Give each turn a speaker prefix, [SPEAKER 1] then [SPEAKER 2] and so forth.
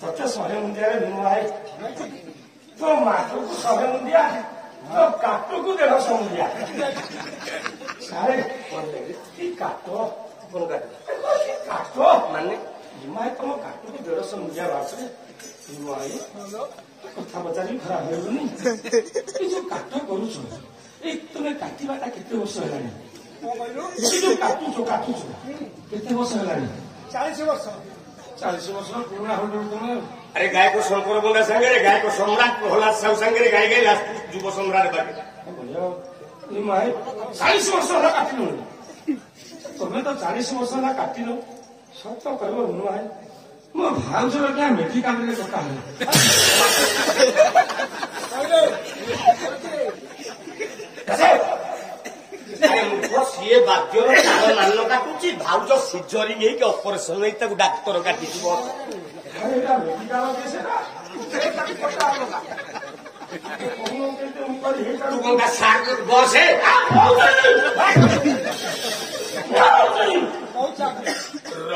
[SPEAKER 1] ତତେ 100 ମୁଣ୍ଡିଆରେ ମୁଁ ଭାଇ ତୋ ମାଠକୁ 100 ମୁଣ୍ଡିଆ ତୋ କାଟକୁ 150 ମୁଣ୍ଡିଆ ସାରେ କି କାଟ କଣ କାଟ ମାନେ ଭାଇ ତମ କାଟକୁ 150 ମୁଣ୍ଡିଆ ବାସରେ ଭାଇ କଥା ପଚାରି ଖରାପ ହେଲୁନି ଏ ଯୋଉ କାଟ କରୁଛ ଏଇ ତୁମେ କାଟିବାଟା କେତେ ବର୍ଷ ହେଲାଣି ଏ ଯୋଉ କାଟୁଛ କେତେ ବର୍ଷ ହେଲାଣି
[SPEAKER 2] 40 ବର୍ଷ
[SPEAKER 1] 40 ବର୍ଷ ପୁରୁଣା ହଲୁ ତମେ
[SPEAKER 3] अरे गाय को शंकर बोला संगे गाय को सम्राट प्रहलाद साहू संगे गाय गए लास्ट युव सम्राट बाकी
[SPEAKER 1] भाई 40 वर्ष ହେଲା କାଟିଲ ତମେ ତ 40 ବର୍ଷ ହେଲା କାଟିଲ ସତ କହିବ ନୁ ଭାଇ ମୋ ଭାଉଜର କିଆ ମେଡିକାଲରେ କଥା ହେଲା
[SPEAKER 3] ସିଏ ବାଦ୍ୟର ତାଳ ନାଲ କାଟୁଛି ଭାଉଜ ସିଜରିଂ ହେଇକି ଅପରେସନ ହେଇକି ତାକୁ ଡାକ୍ତର କାଟିଯିବ ତୁ କଣ ସାର୍ ବସ ର